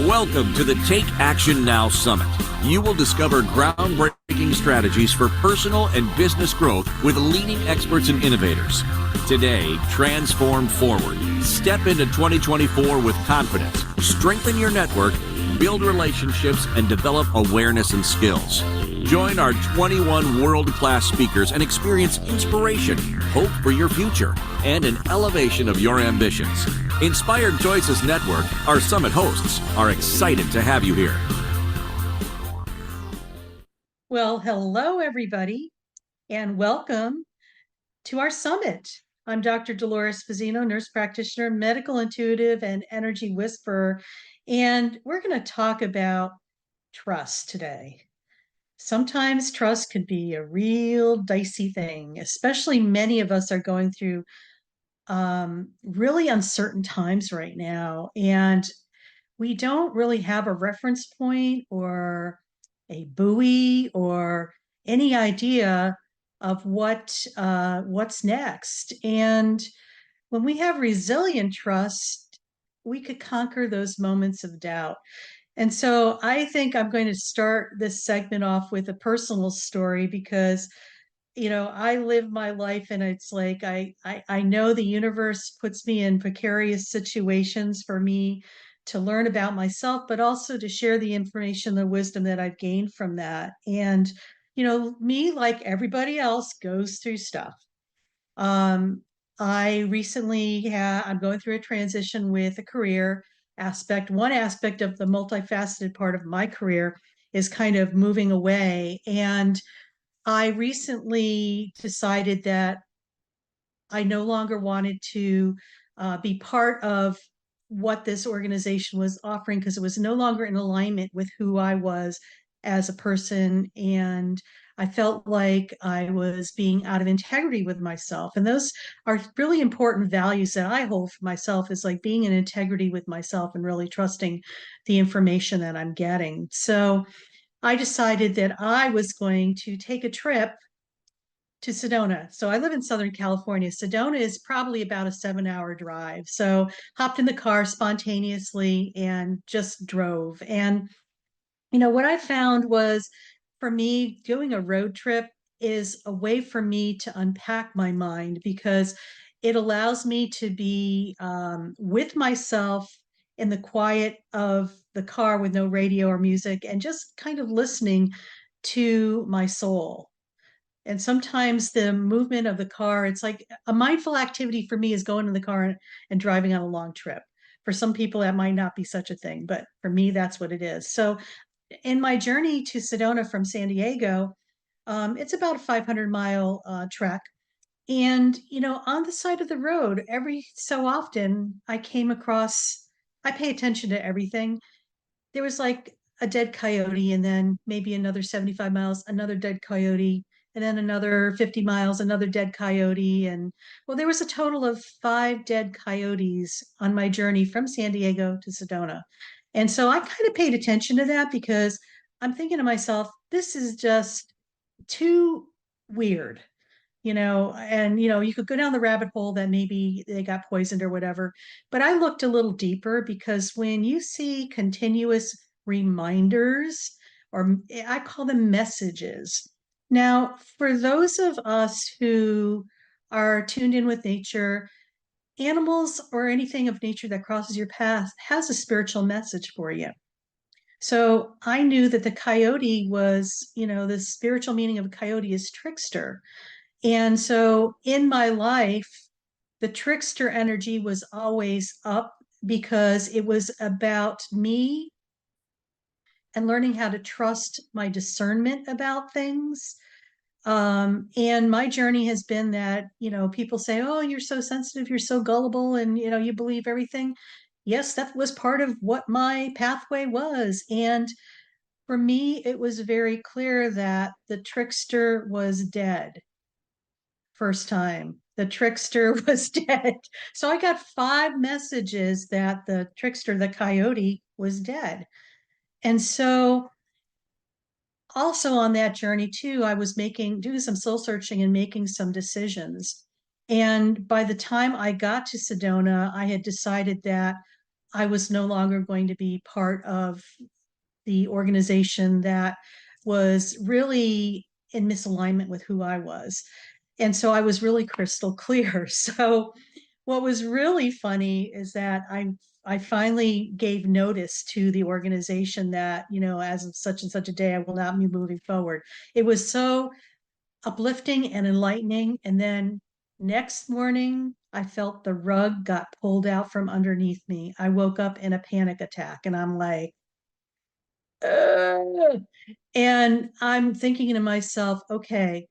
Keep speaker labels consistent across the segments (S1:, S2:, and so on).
S1: Welcome to the Take Action Now Summit. You will discover groundbreaking strategies for personal and business growth with leading experts and innovators. Today, transform forward. Step into 2024 with confidence. Strengthen your network, build relationships, and develop awareness and skills. Join our 21 world-class speakers and experience inspiration, hope for your future, and an elevation of your ambitions. Inspired Choices Network, our summit hosts, are excited to have you here.
S2: Well, hello, everybody, and welcome to our summit. I'm Dr. Dolores Fazzino, nurse practitioner, medical intuitive, and energy whisperer, and we're going to talk about trust today. Sometimes trust can be a real dicey thing, especially many of us are going through really uncertain times right now, and we don't really have a reference point or a buoy or any idea of what's next. And when we have resilient trust, we could conquer those moments of doubt. And so I think I'm going to start this segment off with a personal story because I live my life and it's like I know the universe puts me in precarious situations for me to learn about myself, but also to share the information, the wisdom that I've gained from that. And me, like everybody else, goes through stuff. um I recently I'm going through a transition with a career aspect. One aspect of the multifaceted part of my career is kind of moving away, and I recently decided that I no longer wanted to be part of what this organization was offering because it was no longer in alignment with who I was as a person. And I felt like I was being out of integrity with myself. And those are really important values that I hold for myself, is like being in integrity with myself and really trusting the information that I'm getting. So I decided that I was going to take a trip to Sedona. So I live in Southern California. Sedona is probably about a 7-hour drive. So hopped in the car spontaneously and just drove. And what I found was, for me, doing a road trip is a way for me to unpack my mind because it allows me to be with myself in the quiet of the car with no radio or music and just kind of listening to my soul. And sometimes the movement of the car, it's like a mindful activity for me is going in the car and driving on a long trip. For some people, that might not be such a thing, but for me, that's what it is. So in my journey to Sedona from San Diego, it's about a 500-mile trek. And, on the side of the road, every so often I pay attention to everything. There was like a dead coyote, and then maybe another 75 miles, another dead coyote, and then another 50 miles, another dead coyote. And well, there was a total of 5 dead coyotes on my journey from San Diego to Sedona. And so I kind of paid attention to that because I'm thinking to myself, this is just too weird. And you could go down the rabbit hole that maybe they got poisoned or whatever. But I looked a little deeper because when you see continuous reminders, or I call them messages. Now, for those of us who are tuned in with nature, animals or anything of nature that crosses your path has a spiritual message for you. So I knew that the coyote was, the spiritual meaning of a coyote is trickster. And so in my life, the trickster energy was always up because it was about me and learning how to trust my discernment about things. And my journey has been that, people say, oh, you're so sensitive, you're so gullible, and, you believe everything. Yes, that was part of what my pathway was. And for me, it was very clear that the trickster was dead. First time the trickster was dead. So I got 5 messages that the trickster, the coyote, was dead. And so also on that journey too, I was doing some soul searching and making some decisions. And by the time I got to Sedona, I had decided that I was no longer going to be part of the organization that was really in misalignment with who I was. And so I was really crystal clear. So what was really funny is that I finally gave notice to the organization that, as of such and such a day, I will not be moving forward. It was so uplifting and enlightening. And then next morning, I felt the rug got pulled out from underneath me. I woke up in a panic attack and I'm like, ugh. And I'm thinking to myself, okay,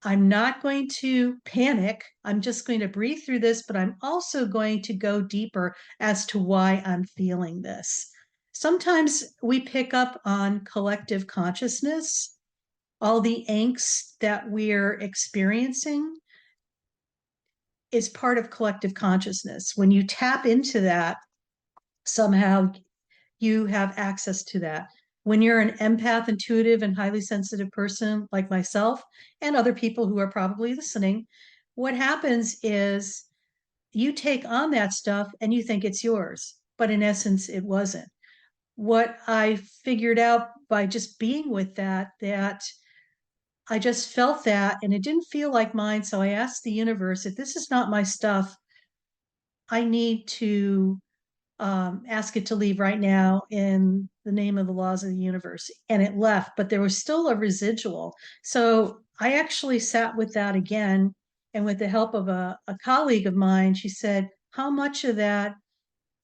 S2: I'm not going to panic. I'm just going to breathe through this, but I'm also going to go deeper as to why I'm feeling this. Sometimes we pick up on collective consciousness, all the angst that we're experiencing is part of collective consciousness. When you tap into that, somehow you have access to that. When you're an empath, intuitive, and highly sensitive person like myself and other people who are probably listening, what happens is you take on that stuff and you think it's yours, but in essence, it wasn't. What I figured out by just being with that I just felt that and it didn't feel like mine. So I asked the universe, if this is not my stuff, I need to ask it to leave right now in the name of the laws of the universe. And it left, but there was still a residual. So I actually sat with that again. And with the help of a colleague of mine, she said, how much of that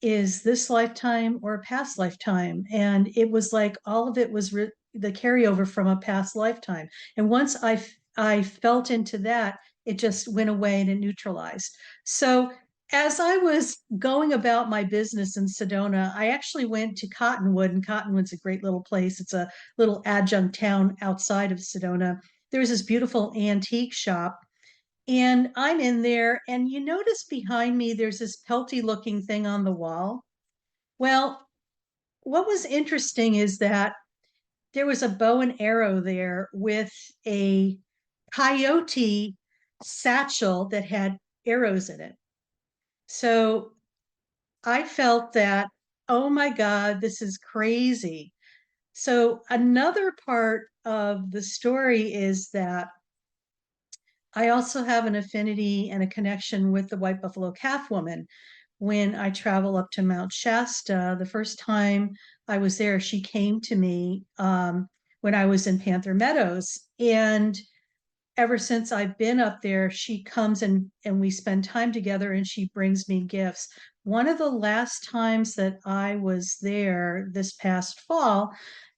S2: is this lifetime or a past lifetime? And it was like all of it was the carryover from a past lifetime. And once I felt into that, it just went away and it neutralized. So as I was going about my business in Sedona, I actually went to Cottonwood, and Cottonwood's a great little place. It's a little adjunct town outside of Sedona. There's this beautiful antique shop and I'm in there, and you notice behind me, there's this pelty looking thing on the wall. Well, what was interesting is that there was a bow and arrow there with a coyote satchel that had arrows in it. So I felt that, oh my God, this is crazy. So another part of the story is that I also have an affinity and a connection with the White Buffalo Calf Woman. When I travel up to Mount Shasta, the first time I was there, she came to me when I was in Panther Meadows. And ever since I've been up there, she comes and we spend time together and she brings me gifts. One of the last times that I was there this past fall,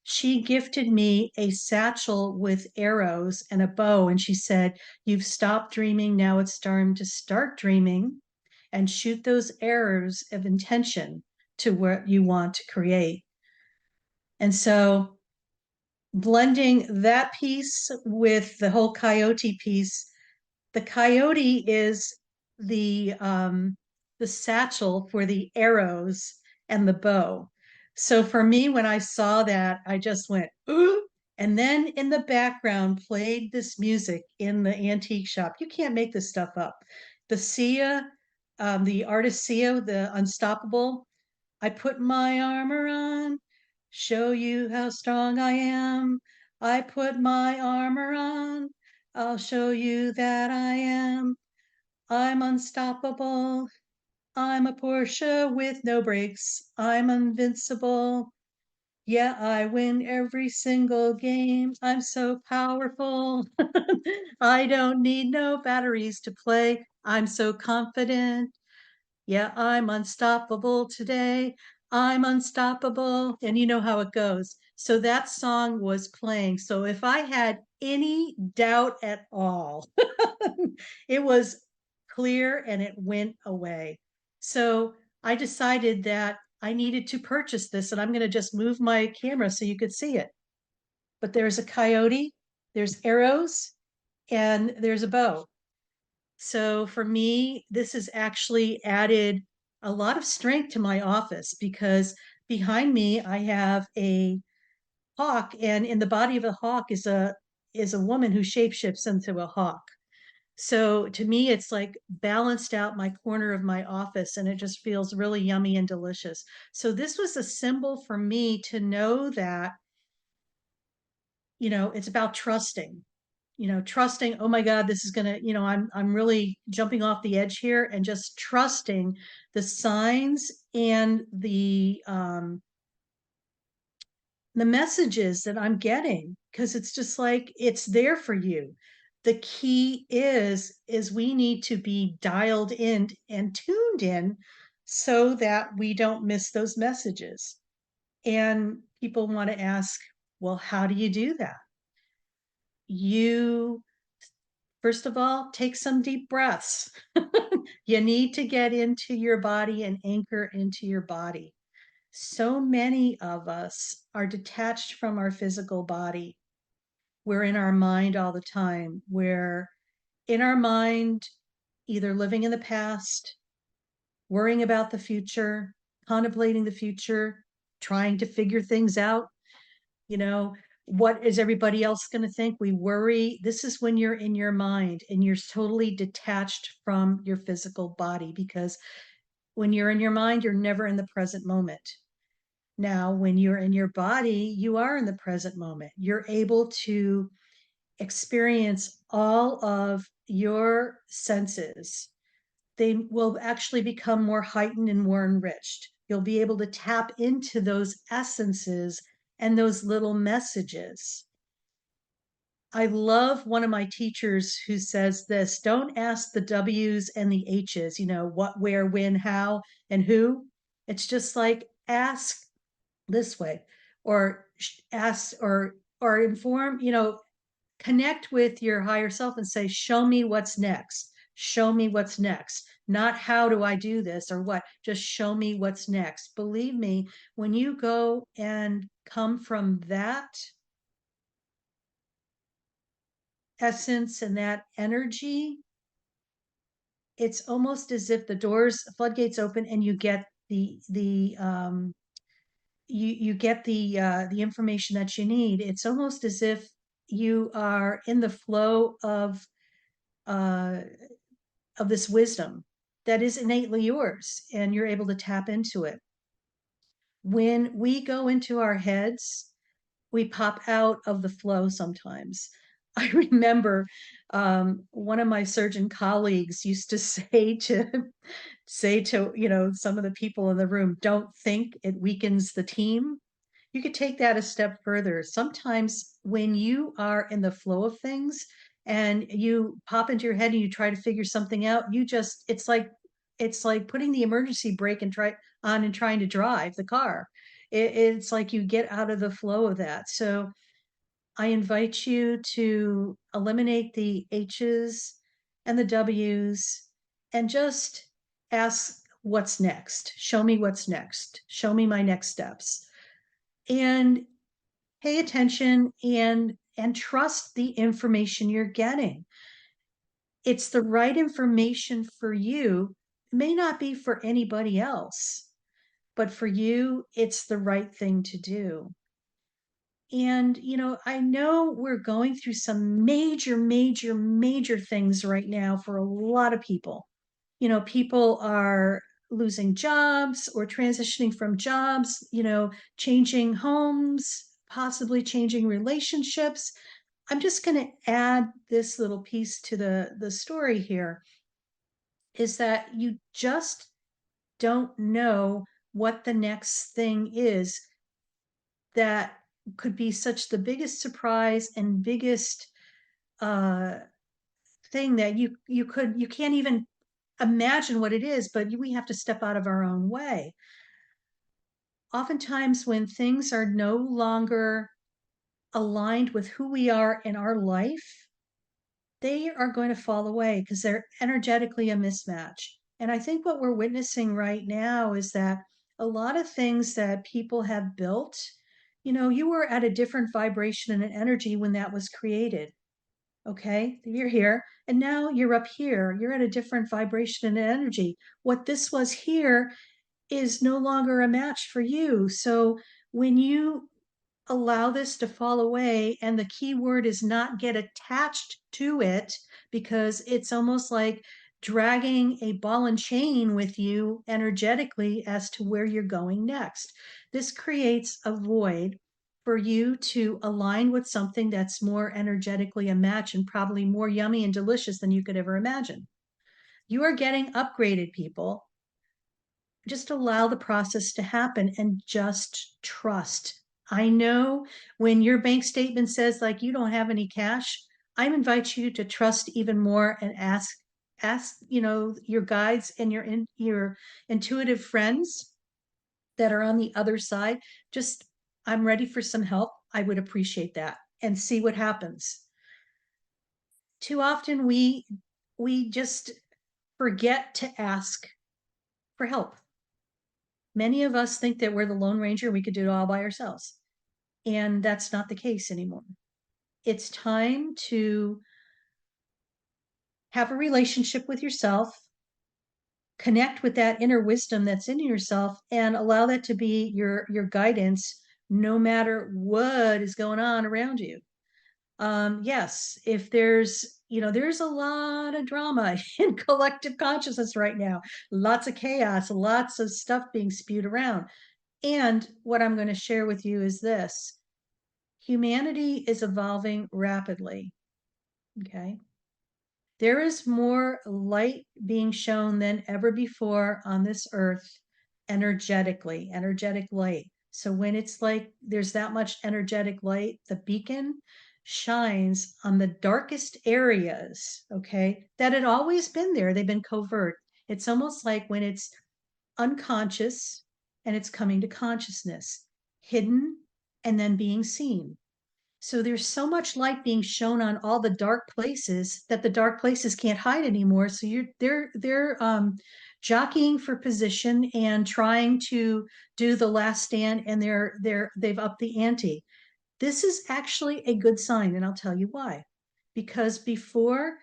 S2: she gifted me a satchel with arrows and a bow. And she said, you've stopped dreaming. Now it's time to start dreaming and shoot those arrows of intention to what you want to create. And so blending that piece with the whole coyote piece, the coyote is the satchel for the arrows and the bow. So for me, when I saw that, I just went, ooh. And then in the background played this music in the antique shop. You can't make this stuff up. The Sia, the artist Sia, the Unstoppable. I put my armor on, show you how strong I am. I put my armor on, I'll show you that I am. I'm unstoppable. I'm a Porsche with no brakes. I'm invincible. Yeah, I win every single game. I'm so powerful. I don't need no batteries to play. I'm so confident. Yeah, I'm unstoppable today. I'm unstoppable. And you know how it goes. So that song was playing. So if I had any doubt at all, it was clear and it went away. So I decided that I needed to purchase this and I'm going to just move my camera so you could see it. But there's a coyote, there's arrows, and there's a bow. So for me, this has actually added a lot of strength to my office because behind me I have a hawk, and in the body of the hawk is a woman who shapeshifts into a hawk. So to me, it's like balanced out my corner of my office and it just feels really yummy and delicious. So this was a symbol for me to know that, it's about trusting, trusting, oh my God, this is going to, I'm really jumping off the edge here, and just trusting the signs and the messages that I'm getting, because it's just like it's there for you. The key is we need to be dialed in and tuned in so that we don't miss those messages. And people want to ask, well, how do you do that? You First of all, take some deep breaths. You need to get into your body and anchor into your body. So many of us are detached from our physical body. We're in our mind all the time. We're in our mind, either living in the past, worrying about the future, contemplating the future, trying to figure things out. You know, what is everybody else going to think? We worry. This is when you're in your mind and you're totally detached from your physical body, because when you're in your mind, you're never in the present moment. Now, when you're in your body, you are in the present moment. You're able to experience all of your senses. They will actually become more heightened and more enriched. You'll be able to tap into those essences and those little messages. I love one of my teachers who says this: don't ask the W's and the H's, what, where, when, how, and who. It's just like ask this way, or ask, or inform, connect with your higher self and say, show me what's next. Show me what's next. Not how do I do this or what, just show me what's next. Believe me, when you go and come from that essence and that energy, it's almost as if the doors, floodgates open, and you get you get the information that you need. It's almost as if you are in the flow uh, of this wisdom that is innately yours, and you're able to tap into it. When we go into our heads, we pop out of the flow sometimes. I remember one of my surgeon colleagues used to say to some of the people in the room, don't think, it weakens the team. You could take that a step further. Sometimes when you are in the flow of things and you pop into your head and you try to figure something out, it's like putting the emergency brake and trying to drive the car. It's like you get out of the flow of that. So I invite you to eliminate the H's and the W's and just ask what's next. Show me what's next. Show me my next steps. And pay attention and trust the information you're getting. It's the right information for you. It may not be for anybody else, but for you, it's the right thing to do. And, I know we're going through some major, major, major things right now for a lot of people. People are losing jobs or transitioning from jobs, changing homes, possibly changing relationships. I'm just going to add this little piece to the story here, is that you just don't know what the next thing is that could be such the biggest surprise and biggest uh, thing that you can't even imagine what it is, but we have to step out of our own way. Oftentimes, when things are no longer aligned with who we are in our life, they are going to fall away because they're energetically a mismatch. And I think what we're witnessing right now is that a lot of things that people have built, you were at a different vibration and an energy when that was created. Okay, you're here, and now you're up here. You're at a different vibration and energy. What this was here is no longer a match for you. So when you allow this to fall away. And the key word is not get attached to it, because it's almost like dragging a ball and chain with you energetically as to where you're going next. This creates a void for you to align with something that's more energetically a match and probably more yummy and delicious than you could ever imagine. You are getting upgraded, people. Just allow the process to happen and just trust. I know when your bank statement says like you don't have any cash, I invite you to trust even more and ask, your guides and your intuitive friends that are on the other side. Just, I'm ready for some help. I would appreciate that, and see what happens. Too often we just forget to ask for help. Many of us think that we're the Lone Ranger, we could do it all by ourselves. And that's not the case anymore. It's time to have a relationship with yourself, connect with that inner wisdom that's in yourself, and allow that to be your guidance no matter what is going on around you. Yes, if there's a lot of drama in collective consciousness right now, lots of chaos, lots of stuff being spewed around. And what I'm going to share with you is this: humanity is evolving rapidly. Okay. There is more light being shown than ever before on this earth, energetic light. So when it's like there's that much energetic light, the beacon shines on the darkest areas, okay, that had always been there. They've been covert. It's almost like when it's unconscious and it's coming to consciousness, hidden and then being seen. So there's so much light being shown on all the dark places that the dark places can't hide anymore. So they're jockeying for position and trying to do the last stand, and they've upped the ante. This is actually a good sign, and I'll tell you why. Because before,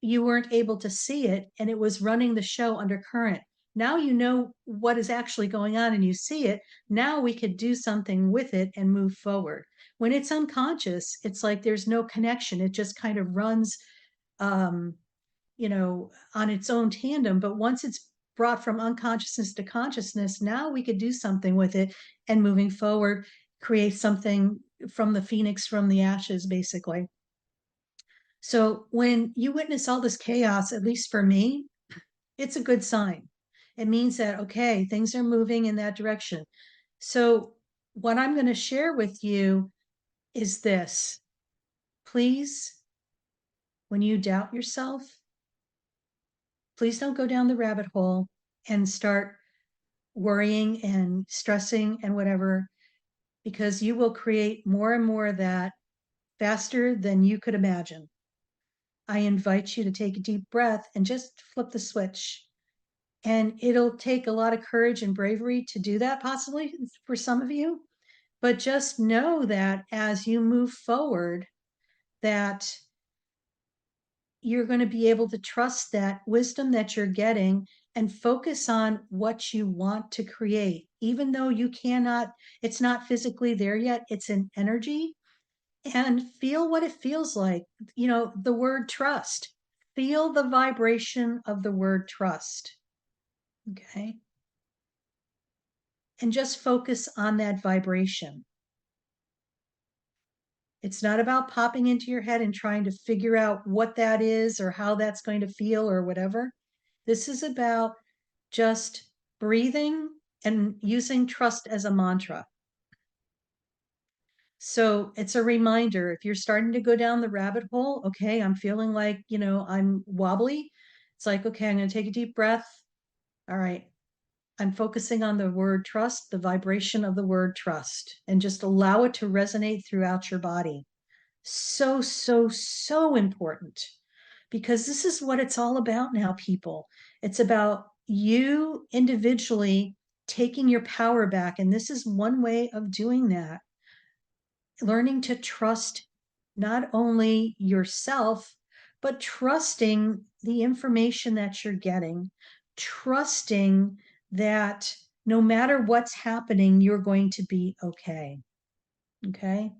S2: you weren't able to see it and it was running the show under current. Now you know what is actually going on and you see it. Now we could do something with it and move forward. When it's unconscious, it's like there's no connection. It just kind of runs, um, on its own tandem. But once it's brought from unconsciousness to consciousness, now we could do something with it and moving forward, create something from the phoenix from the ashes, basically. So when you witness all this chaos, at least for me, it's a good sign. It means that, okay, things are moving in that direction. So what I'm going to share with you is this: please, when you doubt yourself, please don't go down the rabbit hole and start worrying and stressing and whatever, because you will create more and more of that faster than you could imagine. I invite you to take a deep breath and just flip the switch. And it'll take a lot of courage and bravery to do that, possibly for some of you. But just know that as you move forward, that you're going to be able to trust that wisdom that you're getting and focus on what you want to create. Even though you cannot, it's not physically there yet, it's an energy. And feel what it feels like. The word trust. Feel the vibration of the word trust. Okay. And just focus on that vibration. It's not about popping into your head and trying to figure out what that is or how that's going to feel or whatever. This is about just breathing and using trust as a mantra. So it's a reminder, if you're starting to go down the rabbit hole, okay, I'm feeling like, I'm wobbly. It's like, okay, I'm going to take a deep breath. All right. I'm focusing on the word trust, the vibration of the word trust, and just allow it to resonate throughout your body. So, so, so important, because this is what it's all about now, people. It's about you individually taking your power back. And this is one way of doing that: learning to trust not only yourself, but trusting the information that you're getting, trusting that no matter what's happening, you're going to be okay. Okay.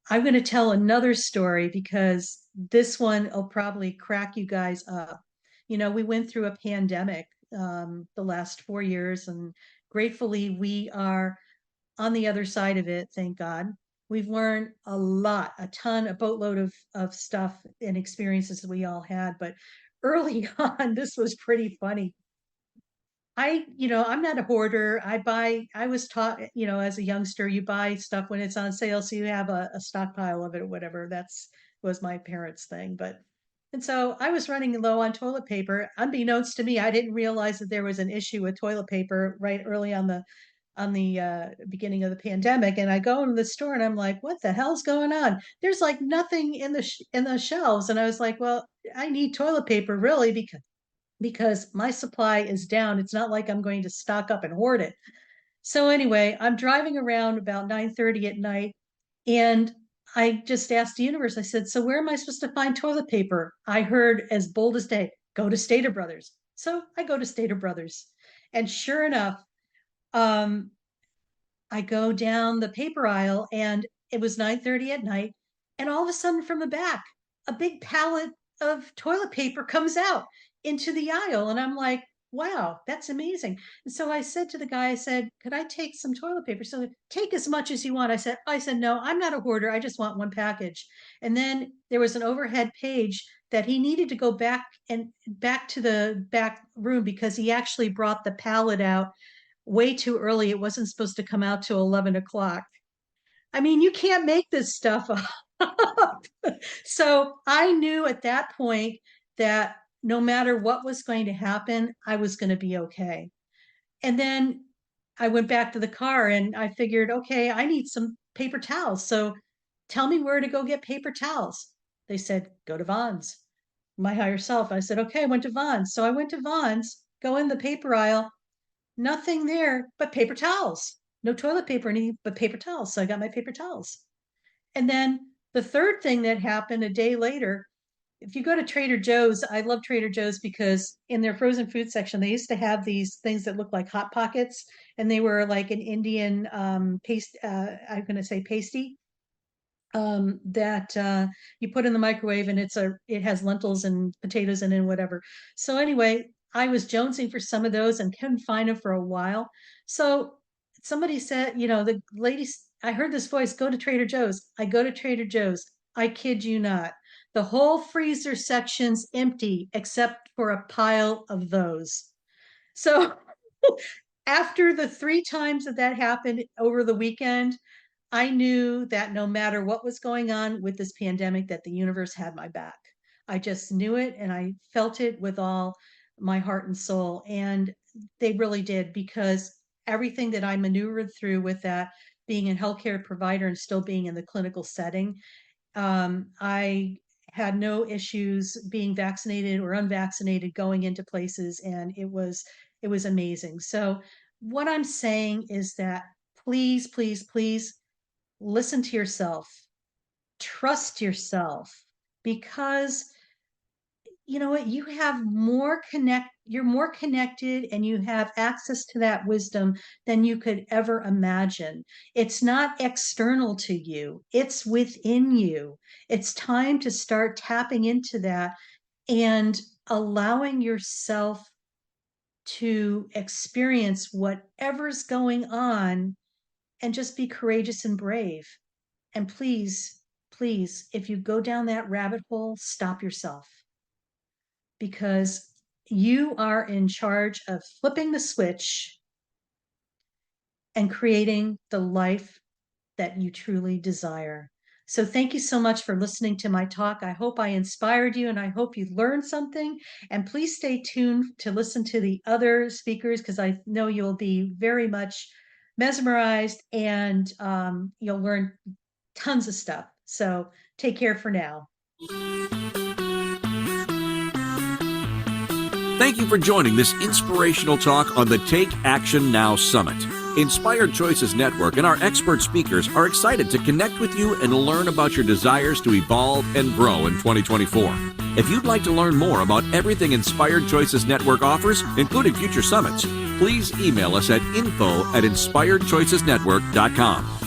S2: I'm going to tell another story because this one will probably crack you guys up. We went through a pandemic the last 4 years, and gratefully, we are on the other side of it, thank God. We've learned a boatload of stuff and experiences that we all had. But early on, this was pretty funny. I'm not a hoarder. I was taught, as a youngster, you buy stuff when it's on sale, so you have a stockpile of it or whatever. Was my parents' thing. And so I was running low on toilet paper. Unbeknownst to me, I didn't realize that there was an issue with toilet paper right early on the beginning of the pandemic. And I go into the store and I'm like, what the hell's going on? There's like nothing in the shelves. And I was like, well, I need toilet paper really because my supply is down. It's not like I'm going to stock up and hoard it. So anyway, I'm driving around about 9:30 at night, and I just asked the universe. I said, "So where am I supposed to find toilet paper?" I heard as bold as day, "Go to Stater Brothers." So I go to Stater Brothers, and sure enough, um, I go down the paper aisle, and it was 9:30 at night, and all of a sudden from the back, a big pallet of toilet paper comes out into the aisle, and I'm like, wow, that's amazing. And so I said to the guy, I said, could I take some toilet paper? So take as much as you want. I said, no, I'm not a hoarder. I just want one package. And then there was an overhead page that he needed to go back to the back room because he actually brought the pallet out way too early. It wasn't supposed to come out till 11 o'clock. I mean, you can't make this stuff up. So I knew at that point that no matter what was going to happen, I was going to be okay. And then I went back to the car and I figured, okay, I need some paper towels. So tell me where to go get paper towels. They said, go to Vaughn's, my higher self. I said, okay, I went to Vaughn's. So I went to Vaughn's, go in the paper aisle, nothing there but paper towels. No toilet paper, anything but paper towels. So I got my paper towels. And then the third thing that happened a day later, if you go to Trader Joe's, I love Trader Joe's because in their frozen food section, they used to have these things that look like Hot Pockets, and they were like an Indian paste. I'm going to say pasty that you put in the microwave, and it has lentils and potatoes in it and whatever. So anyway, I was jonesing for some of those and couldn't find them for a while. So somebody said, the ladies, I heard this voice, go to Trader Joe's. I go to Trader Joe's. I kid you not. The whole freezer section's empty except for a pile of those. So after the 3 times that happened over the weekend, I knew that no matter what was going on with this pandemic, that the universe had my back. I just knew it and I felt it with all my heart and soul. And they really did, because everything that I maneuvered through with that, being a healthcare provider and still being in the clinical setting, I had no issues being vaccinated or unvaccinated going into places, and it was amazing. So what I'm saying is that please, please, please listen to yourself, trust yourself, because you know what, you're more connected and you have access to that wisdom than you could ever imagine. It's not external to you, it's within you. It's time to start tapping into that and allowing yourself to experience whatever's going on, and just be courageous and brave. And please, please, if you go down that rabbit hole, stop yourself, because you are in charge of flipping the switch and creating the life that you truly desire. So thank you so much for listening to my talk. I hope I inspired you and I hope you learned something. And please stay tuned to listen to the other speakers, because I know you'll be very much mesmerized, and you'll learn tons of stuff. So take care for now.
S1: Thank you for joining this inspirational talk on the Take Action Now Summit. Inspired Choices Network and our expert speakers are excited to connect with you and learn about your desires to evolve and grow in 2024. If you'd like to learn more about everything Inspired Choices Network offers, including future summits, please email us at info@inspiredchoicesnetwork.com.